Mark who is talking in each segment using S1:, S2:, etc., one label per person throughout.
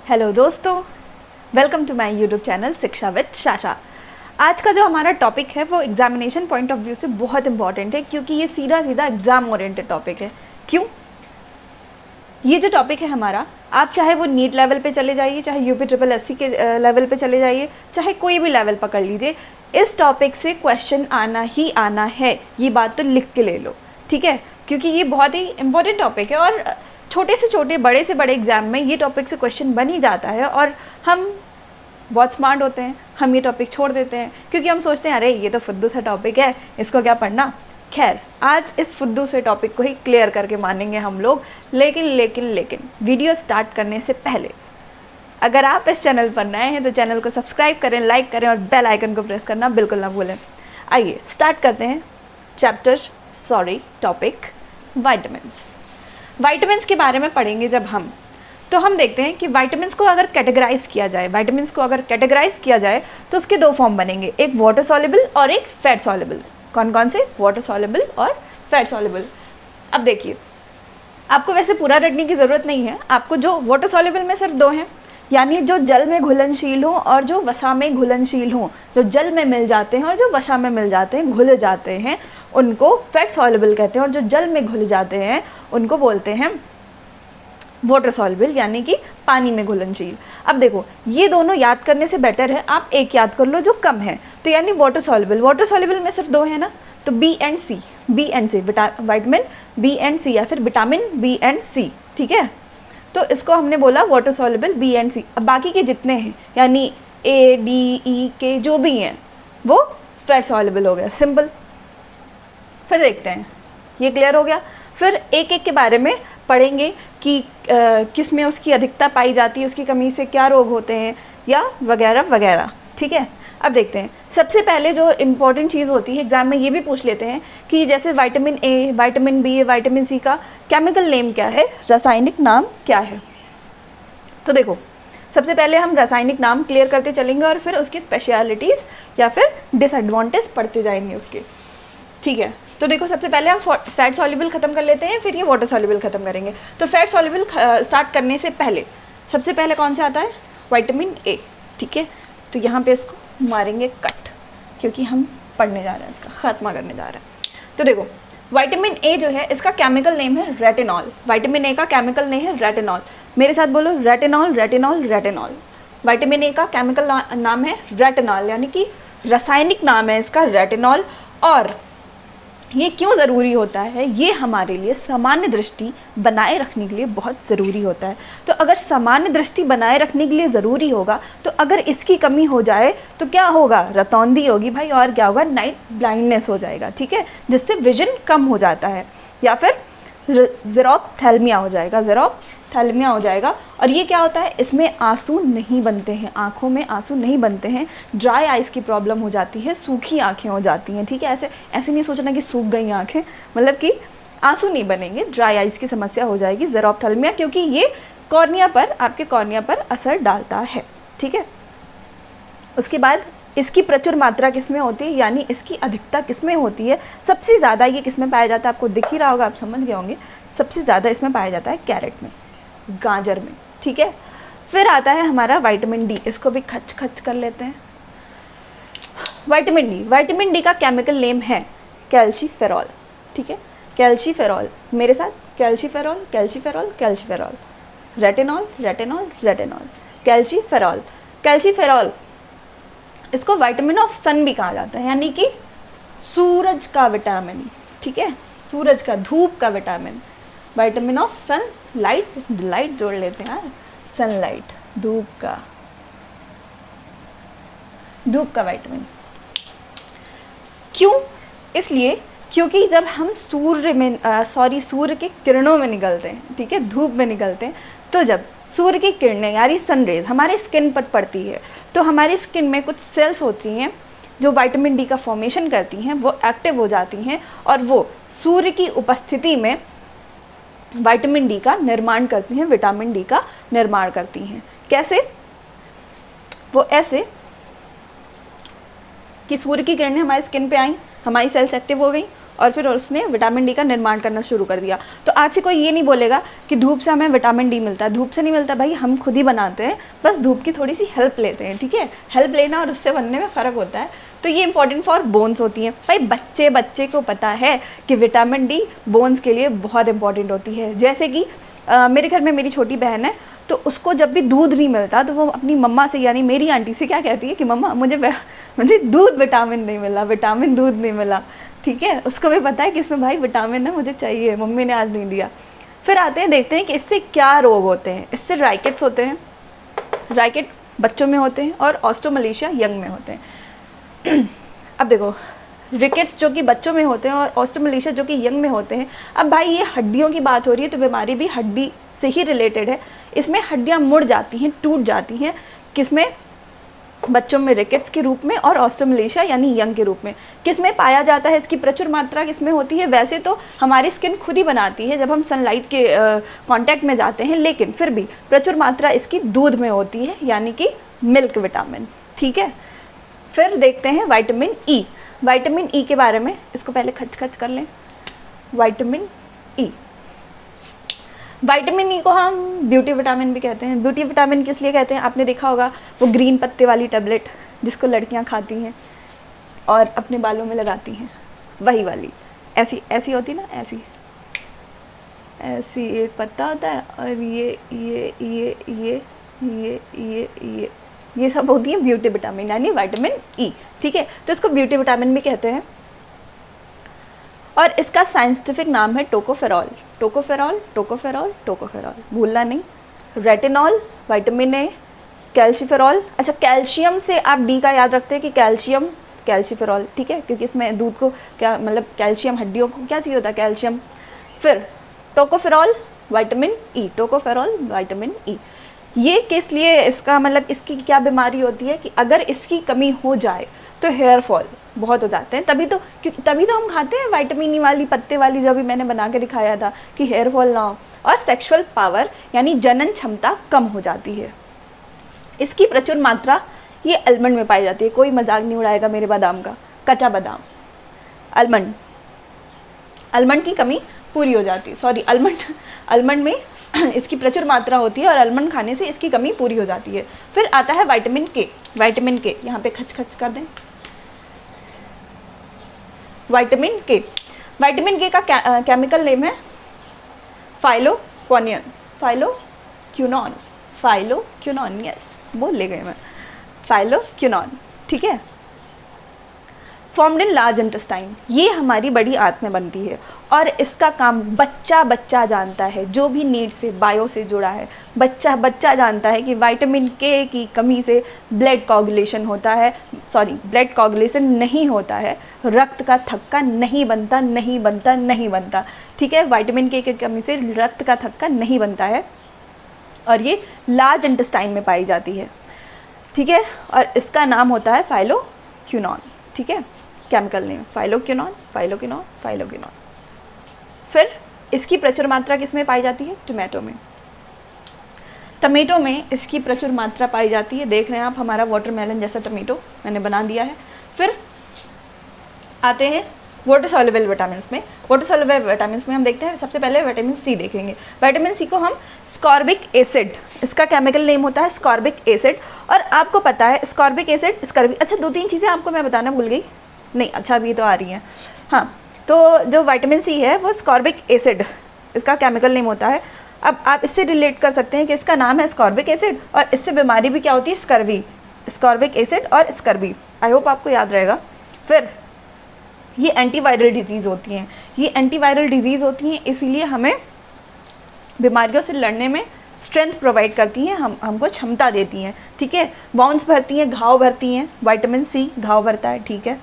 S1: Hello दोस्तों, welcome to my YouTube channel Shiksha with Shasha. आज का जो हमारा टॉपिक है वो एग्जामिनेशन पॉइंट ऑफ व्यू से बहुत इंपॉर्टेंट है, क्योंकि ये सीधा सीधा एग्जाम ओरिएंटेड टॉपिक है। क्यों? ये जो टॉपिक है हमारा, आप चाहे वो नीट लेवल पे चले जाइए, चाहे यूपी ट्रिपल एससी के लेवल पे चले जाइए, चाहे कोई भी लेवल पकड़ लीजिए, इस टॉपिक से क्वेश्चन आना ही आना है। ये बात तो लिख के ले लो, ठीक है? क्योंकि ये बहुत ही इंपॉर्टेंट टॉपिक है और छोटे से छोटे, बड़े से बड़े एग्जाम में ये टॉपिक से क्वेश्चन बन ही जाता है। और हम बहुत स्मार्ट होते हैं, हम ये टॉपिक छोड़ देते हैं क्योंकि हम सोचते हैं अरे ये तो फुद्दू सा टॉपिक है, इसको क्या पढ़ना। खैर, आज इस फुद्दू से टॉपिक को ही क्लियर करके मानेंगे हम लोग। लेकिन वीडियो स्टार्ट करने से पहले अगर आप इस चैनल पर नए हैं तो चैनल को सब्सक्राइब करें, लाइक करें और बेल आइकन को प्रेस करना बिल्कुल ना भूलें। आइए स्टार्ट करते हैं टॉपिक वाइटामिन्स के बारे में पढ़ेंगे जब हम, तो हम देखते हैं कि वाइटामिन्स को अगर कैटेगराइज किया जाए तो उसके दो फॉर्म बनेंगे, एक वाटर सॉल्युबल और एक फैट सॉल्युबल। कौन कौन से? वाटर सॉल्युबल और फैट सॉल्युबल। अब देखिए, आपको वैसे पूरा रटने की ज़रूरत नहीं है। आपको जो वाटर सॉल्युबल में सिर्फ दो हैं, यानी जो जल में घुलनशील हों और जो वसा में घुलनशील हों। जो जल में मिल जाते हैं और जो वसा में मिल जाते हैं, घुल जाते हैं, उनको फैट सॉल्युबल कहते हैं। और जो जल में घुल जाते हैं उनको बोलते हैं वाटर सॉल्युबल, यानी कि पानी में घुलनशील। अब देखो, ये दोनों याद करने से बेटर है आप एक याद कर लो जो कम है। तो यानी वाटर सॉल्युबल में सिर्फ दो है ना, तो B and C, vitamin B and C, या फिर विटामिन बी एंड सी, ठीक है? तो इसको हमने बोला वाटर सॉल्युबल बी एंड सी। अब बाकी के जितने हैं, यानी ए डी ई के जो भी हैं, वो फैट सॉल्युबल हो गया, सिंपल। फिर देखते हैं, ये क्लियर हो गया। फिर एक एक के बारे में पढ़ेंगे कि किस में उसकी अधिकता पाई जाती है, उसकी कमी से क्या रोग होते हैं, या वगैरह वगैरह, ठीक है? अब देखते हैं, सबसे पहले जो इम्पॉर्टेंट चीज़ होती है, एग्जाम में ये भी पूछ लेते हैं कि जैसे vitamin A, vitamin B, vitamin C का केमिकल नेम क्या है, रासायनिक नाम क्या है। तो देखो, सबसे पहले हम रासायनिक नाम क्लियर करते चलेंगे और फिर उसकी स्पेशलिटीज़ या फिर डिसएडवांटेज पढ़ते जाएंगे उसके, ठीक है? तो देखो, सबसे पहले हम फैट सॉल्युबल ख़त्म कर लेते हैं, फिर ये वाटर सॉल्युबल ख़त्म करेंगे। तो फैट सॉल्युबल स्टार्ट करने से पहले सबसे पहले कौन सा आता है? विटामिन ए, ठीक है? तो यहाँ पे इसको मारेंगे कट, क्योंकि हम पढ़ने जा रहे हैं, इसका खात्मा करने जा रहे हैं। तो देखो, विटामिन ए जो है, इसका केमिकल नेम है रेटिनॉल। विटामिन ए का केमिकल नेम है रेटिनॉल। मेरे साथ बोलो, रेटिनॉल रेटिनॉल रेटिनॉल। विटामिन ए का केमिकल नाम है रेटिनॉल, यानी कि रासायनिक नाम है इसका रेटिनॉल। और ये क्यों ज़रूरी होता है? ये हमारे लिए सामान्य दृष्टि बनाए रखने के लिए बहुत ज़रूरी होता है। तो अगर सामान्य दृष्टि बनाए रखने के लिए ज़रूरी होगा, तो अगर इसकी कमी हो जाए तो क्या होगा? रतौंधी होगी भाई, और क्या होगा? नाइट ब्लाइंडनेस हो जाएगा, ठीक है? जिससे विजन कम हो जाता है, या फिर ज़ेरोप्थेल्मिया हो जाएगा। और ये क्या होता है? इसमें आंसू नहीं बनते हैं, आँखों में आंसू नहीं बनते हैं, ड्राई आइज़ की प्रॉब्लम हो जाती है, सूखी आँखें हो जाती हैं, ठीक है? ऐसे नहीं सोचना कि सूख गई आँखें, मतलब कि आंसू नहीं बनेंगे, ड्राई आइज़ की समस्या हो जाएगी, ज़ेरोप्थेल्मिया, क्योंकि ये आपके कॉर्निया पर असर डालता है, ठीक है? उसके बाद इसकी प्रचुर मात्रा किसमें होती है, यानी इसकी अधिकता किसमें होती है? सबसे ज़्यादा ये किसमें पाया जाता है? आपको दिख ही रहा होगा, आप समझ गए होंगे। सबसे ज़्यादा इसमें पाया जाता है कैरेट में, गाजर में, ठीक है? फिर आता है हमारा विटामिन डी, इसको भी खच कर लेते हैं। विटामिन डी का केमिकल नेम है कैल्सीफेरॉल, ठीक है? कैल्सीफेरॉल, मेरे साथ, कैल्सीफेरॉल, रेटिनॉल, कैल्सीफेरॉल। इसको विटामिन ऑफ सन भी कहा जाता है, यानी कि सूरज का विटामिन, ठीक है? सूरज का, धूप का vitamin, vitamin of sun, light जोड़ लेते हैं, सनलाइट, धूप का विटामिन। क्यों? इसलिए क्योंकि जब हम सूर्य के किरणों में निकलते हैं, ठीक है, धूप में निकलते हैं, तो जब सूर्य की किरणें यानी सनरेज हमारे स्किन पर पड़ती है, तो हमारी स्किन में कुछ सेल्स होती हैं जो विटामिन डी का फॉर्मेशन करती हैं, वो एक्टिव हो जाती हैं और वो सूर्य की उपस्थिति में विटामिन डी का निर्माण करती हैं, विटामिन डी का निर्माण करती हैं। कैसे? वो ऐसे कि सूर्य की किरणें हमारी स्किन पे आई, हमारी सेल्स एक्टिव हो गई, और फिर उसने विटामिन डी का निर्माण करना शुरू कर दिया। तो आज से कोई ये नहीं बोलेगा कि धूप से हमें विटामिन डी मिलता है, धूप से नहीं मिलता भाई, हम खुद ही बनाते हैं, बस धूप की थोड़ी सी हेल्प लेते हैं, ठीक है। हेल्प लेना और उससे बनने में फ़र्क होता है। तो ये इंपॉर्टेंट फॉर बोन्स होती हैं भाई। बच्चे को पता है कि विटामिन डी बोन्स के लिए बहुत इंपॉर्टेंट होती है। जैसे कि मेरे घर में मेरी छोटी बहन है, तो उसको जब भी दूध नहीं मिलता तो वो अपनी मम्मा से यानी मेरी आंटी से क्या कहती है कि मम्मा मुझे दूध विटामिन नहीं मिला, विटामिन दूध नहीं मिला, ठीक है। उसको भी पता है कि इसमें भाई विटामिन है, मुझे चाहिए, मम्मी ने आज नहीं दिया। फिर आते हैं, देखते हैं कि इससे क्या रोग होते हैं। इससे राइकेट्स होते हैं, राइकेट बच्चों में होते हैं और ऑस्ट्रोमलेशिया यंग में होते हैं। अब देखो, रिकेट्स जो कि बच्चों में होते हैं और ऑस्ट्रोमलेशिया जो कि यंग में होते हैं। अब भाई ये हड्डियों की बात हो रही है तो बीमारी भी हड्डी से ही रिलेटेड है। इसमें हड्डियां मुड़ जाती हैं, टूट जाती हैं, किसमें? बच्चों में रिकेट्स के रूप में और ऑस्ट्रोमलेशिया यानी यंग के रूप में। किसमें पाया जाता है? इसकी प्रचुर मात्रा किसमें होती है? वैसे तो हमारी स्किन खुद ही बनाती है जब हम सनलाइट के कांटेक्ट में जाते हैं, लेकिन फिर भी प्रचुर मात्रा इसकी दूध में होती है यानी कि मिल्क विटामिन, ठीक है। फिर देखते हैं विटामिन ई। विटामिन ई के बारे में, इसको पहले खच कर लें। विटामिन ई, विटामिन ई को हम ब्यूटी विटामिन भी कहते हैं। ब्यूटी विटामिन किस लिए कहते हैं? आपने देखा होगा वो ग्रीन पत्ते वाली टैबलेट जिसको लड़कियां खाती हैं और अपने बालों में लगाती हैं, वही वाली। ऐसी होती ना, ऐसी एक पत्ता होता है और ये सब होती है ब्यूटी विटामिन यानी विटामिन ई, ठीक है। तो इसको ब्यूटी विटामिन भी कहते हैं और इसका साइंटिफिक नाम है टोकोफेरॉल। टोकोफेरॉल भूलना नहीं। Retinol, vitamin A, calciferol. अच्छा, कैल्शियम से आप डी का याद रखते हैं कि कैल्शियम, कैल्शिफेरॉल, ठीक है, क्योंकि इसमें दूध को क्या मतलब कैल्शियम, हड्डियों को क्या चाहिए होता है? कैल्शियम। फिर tocopherol, vitamin E, tocopherol, vitamin E. ये किस लिए, इसका मतलब इसकी क्या बीमारी होती है कि अगर इसकी कमी हो जाए तो हेयर फॉल बहुत हो जाते हैं। तभी तो हम खाते हैं विटामिन ई वाली पत्ते वाली, जो भी मैंने बना के दिखाया था कि हेयर फॉल ना हो। और सेक्सुअल पावर यानी जनन क्षमता कम हो जाती है। इसकी प्रचुर मात्रा ये आलमंड में पाई जाती है। कोई मजाक नहीं उड़ाएगा मेरे बादाम का, कच्चा बादाम, आलमंड की कमी पूरी हो जाती है। सॉरी, आलमंड में इसकी प्रचुर मात्रा होती है और आलमंड खाने से इसकी कमी पूरी हो जाती है। फिर आता है विटामिन के। विटामिन के यहाँ पे खच कर दें। विटामिन के का केमिकल नेम है फाइलोक्विनोन, यस बोल ले गए मैं, फाइलोक्विनोन, ठीक है। फॉर्म्ड इन लार्ज इंटेस्टाइन, ये हमारी बड़ी आंत में बनती है और इसका काम बच्चा जानता है। जो भी नीड से, बायो से जुड़ा है, बच्चा जानता है कि विटामिन के की कमी से ब्लड कोगुलेशन होता है, ब्लड कोगुलेशन नहीं होता है, रक्त का थक्का नहीं बनता, ठीक है। विटामिन के की कमी से रक्त का थक्का नहीं बनता है और ये लार्ज इंटेस्टाइन में पाई जाती है, ठीक है। और इसका नाम होता है फाइलोक्विनोन, ठीक है, केमिकल नेम फाइलोक्विनोन। फिर इसकी प्रचुर मात्रा किस में पाई जाती है? टमेटो में इसकी प्रचुर मात्रा पाई जाती है। देख रहे हैं आप हमारा वाटरमेलन जैसा टमेटो मैंने बना दिया है। फिर आते हैं वाटर सॉल्युबल विटामिन्स में। वाटर सॉल्युबल विटामिन्स में हम देखते हैं, सबसे पहले विटामिन सी देखेंगे। विटामिन सी को हम स्कॉर्बिक एसिड, इसका केमिकल नेम होता है स्कॉर्बिक एसिड। और आपको पता है स्कॉर्बिक एसिड, स्कॉर्बिक, अच्छा 2-3 चीज़ें आपको मैं बताना भूल गई, नहीं अच्छा अभी तो आ रही हैं। हाँ, तो जो विटामिन सी है वो स्कॉर्बिक एसिड, इसका केमिकल नेम होता है। अब आप इससे रिलेट कर सकते हैं कि इसका नाम है स्कॉर्बिक एसिड और इससे बीमारी भी क्या होती है? स्कर्वी, स्कॉर्बिक एसिड और स्कर्वी। आई होप आपको याद रहेगा। फिर ये एंटीवायरल डिजीज़ होती हैं, इसीलिए हमें बीमारियों से लड़ने में स्ट्रेंथ प्रोवाइड करती हैं, हमको क्षमता देती हैं, ठीक है। बाउंस भरती हैं, घाव भरती हैं, विटामिन सी घाव भरता है, ठीक है।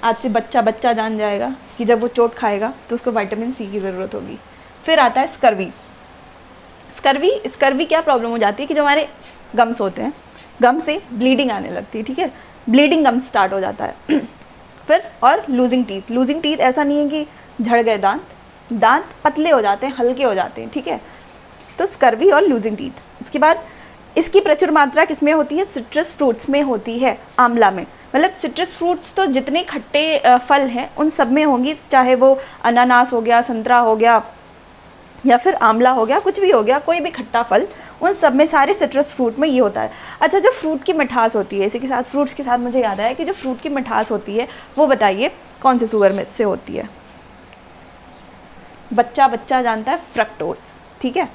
S1: आज से बच्चा जान जाएगा कि जब वो चोट खाएगा तो उसको विटामिन सी की ज़रूरत होगी। फिर आता है स्कर्वी क्या प्रॉब्लम हो जाती है कि जो हमारे गम्स होते हैं, गम से ब्लीडिंग आने लगती है, ठीक है, ब्लीडिंग गम स्टार्ट हो जाता है। फिर और लूजिंग टीथ ऐसा नहीं है कि झड़ गए दांत पतले हो जाते हैं, हल्के हो जाते हैं, ठीक है। तो स्कर्वी और लूजिंग टीथ। उसके बाद इसकी प्रचुर मात्रा किस में होती है? सिट्रस फ्रूट्स में होती है, आंवला में। मतलब सिट्रस फ्रूट्स तो जितने खट्टे फल हैं उन सब में होंगी, चाहे वो अनानास हो गया, संतरा हो गया, या फिर आंवला हो गया, कुछ भी हो गया, कोई भी खट्टा फल, उन सब में सारे सिट्रस फ्रूट में ये होता है। अच्छा, जो फ्रूट की मिठास होती है, इसी के साथ फ्रूट्स के साथ मुझे याद आया कि जो फ्रूट की मिठास होती है वो बताइए कौन से शुगर में से होती है? बच्चा बच्चा जानता है, फ्रक्टोज। ठीक है,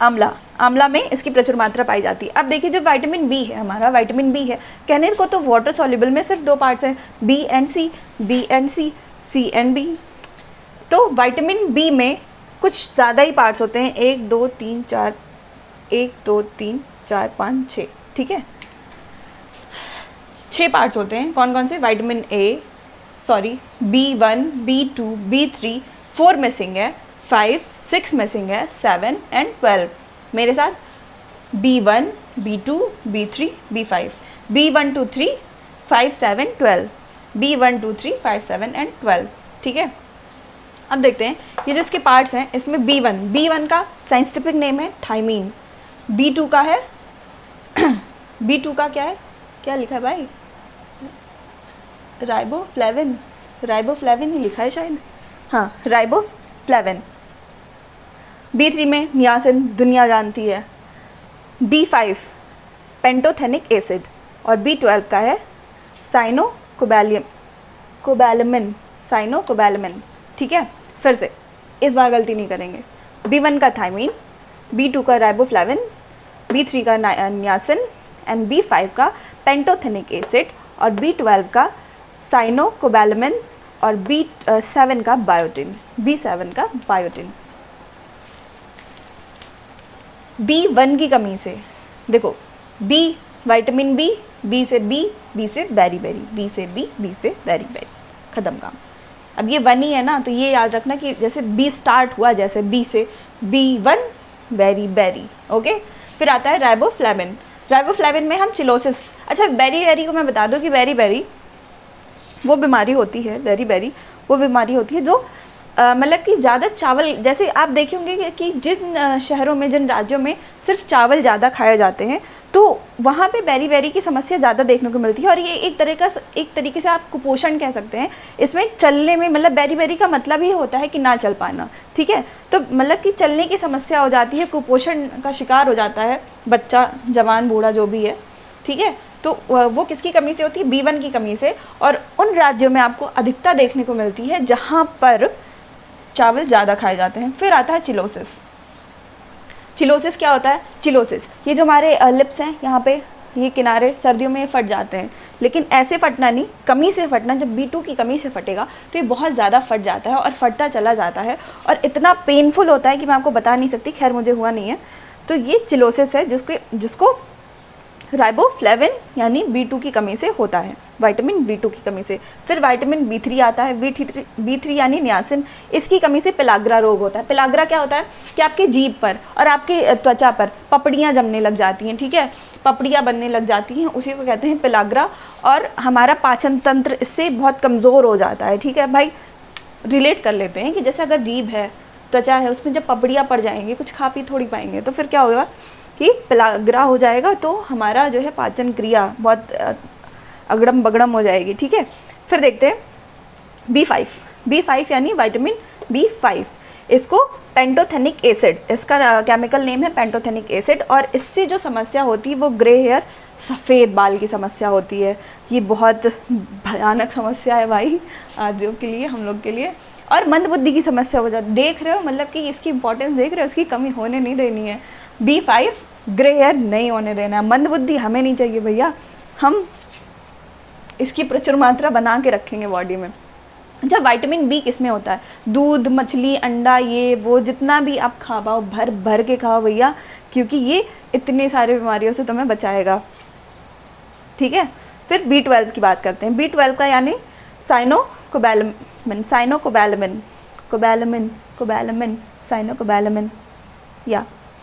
S1: आंवला, आंवला में इसकी प्रचुर मात्रा पाई जाती है। अब देखिए जो विटामिन बी है, हमारा विटामिन बी है, कहने को तो वाटर सॉल्युबल में सिर्फ 2 पार्ट्स हैं, B and C, B and C, C and B. तो विटामिन बी में कुछ ज़्यादा ही पार्ट्स होते हैं, 1 2 3 4, 1 2 3 4 5 6, ठीक है, 6 पार्ट्स होते हैं। कौन कौन से? Vitamin A, sorry, B1, B2, B3, 4 missing है, 5, 6 मिसिंग है, 7 एंड 12। मेरे साथ B1, B2, B3, B5, B1 2 3 5 7 12, B1 2 3 5 7 and 12। ठीक है, अब देखते हैं ये जो इसके पार्ट्स हैं, इसमें B1 का साइंटिफिक नेम है थायमीन, B2 का है B2 का क्या है, क्या लिखा है भाई? राइबोफ्लेविन, राइबोफ्लेविन ही लिखा है शायद, हाँ राइबोफ्लेविन। B3 में नियासिन, दुनिया जानती है। B5 पेंटोथेनिक एसिड, और B12 का है साइनोकोबैलामिन, साइनोकोबैलामिन। ठीक है, फिर से इस बार गलती नहीं करेंगे। B1 का थायमीन, B2 का राइबोफ्लेविन, B3 का नियासिन एंड B5 का पेंटोथेनिक एसिड, और B12 का साइनोकोबैलामिन, और B7 का बायोटिन, B7 का बायोटिन। B1 की कमी से देखो, B विटामिन बी, बी से बेरी बेरी, बी से बेरी बेरी, ख़त्म काम। अब ये 1 ही है ना, तो ये याद रखना कि जैसे B स्टार्ट हुआ, जैसे B से B1 बेरी बेरी, ओके। फिर आता है राइबोफ्लेविन, राइबोफ्लेविन में हम चिलोसिस। अच्छा, बेरी बेरी को मैं बता दूं कि बेरी बेरी वो बीमारी होती है, बेरी बेरी वो बीमारी होती है जो मतलब कि ज़्यादा चावल, जैसे आप देखे होंगे कि जिन शहरों में, जिन राज्यों में सिर्फ चावल ज़्यादा खाए जाते हैं, तो वहाँ पे बेरी बेरी की समस्या ज़्यादा देखने को मिलती है। और ये एक तरीके से आप कुपोषण कह सकते हैं। इसमें चलने में, मतलब बेरी बेरी का मतलब ही होता है कि ना चल पाना, ठीक है। तो मतलब कि चलने की समस्या हो जाती है, कुपोषण का शिकार हो जाता है बच्चा, जवान, बूढ़ा, जो भी है, ठीक है। तो वो किसकी कमी से होती है? B1 की कमी से। और उन राज्यों में आपको अधिकता देखने को मिलती है जहाँ पर चावल ज़्यादा खाए जाते हैं। फिर आता है चिलोसिस। चिलोसिस क्या होता है? चिलोसिस, ये जो हमारे लिप्स हैं, यहाँ पे ये किनारे सर्दियों में फट जाते हैं, लेकिन ऐसे फटना नहीं, कमी से फटना। जब B2 की कमी से फटेगा तो ये बहुत ज़्यादा फट जाता है और फटता चला जाता है, और इतना पेनफुल होता है कि मैं आपको बता नहीं सकती। खैर, मुझे हुआ नहीं है। तो ये चिलोसिस है जिसको राइबोफ्लेविन यानी B2 की कमी से होता है, विटामिन B2 की कमी से। फिर विटामिन B3 आता है, B3 यानी नियासिन, इसकी कमी से पेलाग्रा रोग होता है। पेलाग्रा क्या होता है कि आपके जीभ पर और आपके त्वचा पर पपड़ियाँ जमने लग जाती हैं, ठीक है, पपड़ियाँ बनने लग जाती हैं, उसी को कहते हैं पेलाग्रा। और हमारा पाचन तंत्र इससे बहुत कमज़ोर हो जाता है, ठीक है भाई। रिलेट कर लेते हैं कि जैसे अगर जीभ है, त्वचा है, उसमें जब पपड़ियाँ पड़ जाएंगी, कुछ खा पी थोड़ी पाएंगे, तो फिर क्या होगा कि पेलाग्रा हो जाएगा, तो हमारा जो है पाचन क्रिया बहुत अगड़म बगड़म हो जाएगी, ठीक है। फिर देखते हैं B5 यानी विटामिन B5, इसको पेंटोथेनिक एसिड, इसका केमिकल नेम है पेंटोथेनिक एसिड। और इससे जो समस्या होती है वो ग्रे हेयर, सफ़ेद बाल की समस्या होती है। ये बहुत भयानक समस्या है भाई आदियों के लिए, हम लोग के लिए। और मंदबुद्धि की समस्या हो जाती, देख रहे हो, मतलब कि इसकी इंपॉर्टेंस देख रहे हो, इसकी कमी होने नहीं देनी है। B5 ग्रे हेयर नहीं होने देना है, मंदबुद्धि हमें नहीं चाहिए भैया, हम इसकी प्रचुर मात्रा बना के रखेंगे बॉडी में। जब विटामिन बी किस में होता है? दूध, मछली, अंडा, ये वो जितना भी आप खा पाओ, भर भर के खाओ भैया, क्योंकि ये इतने सारे बीमारियों से तुम्हें बचाएगा, ठीक है। फिर B12 की बात करते हैं। B12 का यानी साइनोकोबैलामिन,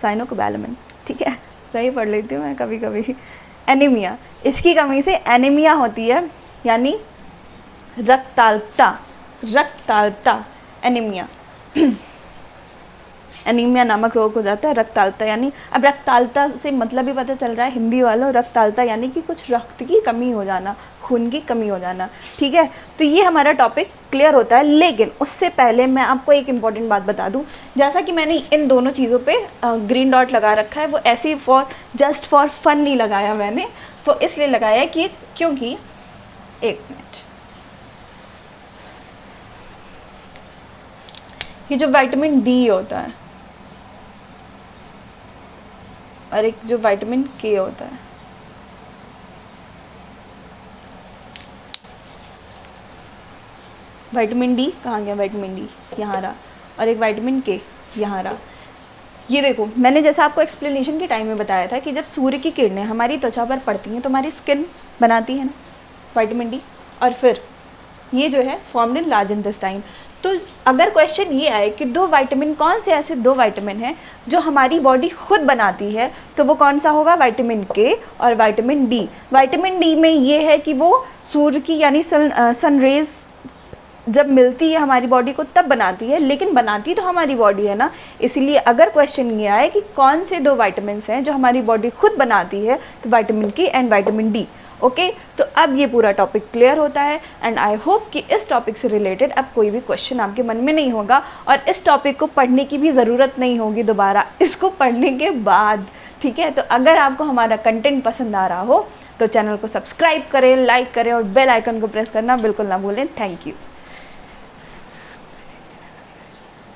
S1: साइनोकोबैलामिन, ठीक है, सही पढ़ लेती हूँ मैं कभी कभी। एनीमिया, इसकी कमी से एनीमिया होती है, यानी रक्ताल्पता, एनीमिया। एनीमिया नामक रोग हो जाता है। रक्ताल्पता यानी, अब रक्ताल्पता से मतलब ही पता चल रहा है हिंदी वालों, रक्ताल्पता यानी कि कुछ रक्त की कमी हो जाना, खून की कमी हो जाना, ठीक है। तो ये हमारा टॉपिक क्लियर होता है। लेकिन उससे पहले मैं आपको एक इम्पॉर्टेंट बात बता दूं, जैसा कि मैंने इन दोनों चीज़ों पे ग्रीन डॉट लगा रखा है, वो ऐसे ही जस्ट फॉर फन नहीं लगाया मैंने, वो इसलिए लगाया है कि क्योंकि, एक मिनट, ये जो विटामिन डी होता है और एक जो विटामिन के होता है, विटामिन डी कहाँ गया, विटामिन डी यहाँ रहा, और एक विटामिन के यहाँ रहा। ये देखो, मैंने जैसा आपको एक्सप्लेनेशन के टाइम में बताया था कि जब सूर्य की किरणें हमारी त्वचा पर पड़ती हैं तो हमारी स्किन बनाती है ना विटामिन डी, और फिर ये जो है फॉर्म्ड इन लार्ज इंटेस्टाइन। तो अगर क्वेश्चन ये आए कि दो विटामिन, कौन से ऐसे दो विटामिन हैं जो हमारी बॉडी खुद बनाती है, तो वो कौन सा होगा, विटामिन के और विटामिन डी। विटामिन डी में ये है कि वो सूर्य की यानी सन रेज जब मिलती है हमारी बॉडी को तब बनाती है, लेकिन बनाती तो हमारी बॉडी है ना। इसलिए अगर क्वेश्चन ये आए कि कौन से दो विटामिन हैं जो हमारी बॉडी खुद बनाती है, तो विटामिन के एंड विटामिन डी। ओके, तो अब ये पूरा टॉपिक क्लियर होता है एंड आई होप कि इस टॉपिक से रिलेटेड अब कोई भी क्वेश्चन आपके मन में नहीं होगा और इस टॉपिक को पढ़ने की भी ज़रूरत नहीं होगी दोबारा इसको पढ़ने के बाद, ठीक है। तो अगर आपको हमारा कंटेंट पसंद आ रहा हो तो चैनल को सब्सक्राइब करें, लाइक करें और बेल आइकन को प्रेस करना बिल्कुल ना भूलें। Thank you.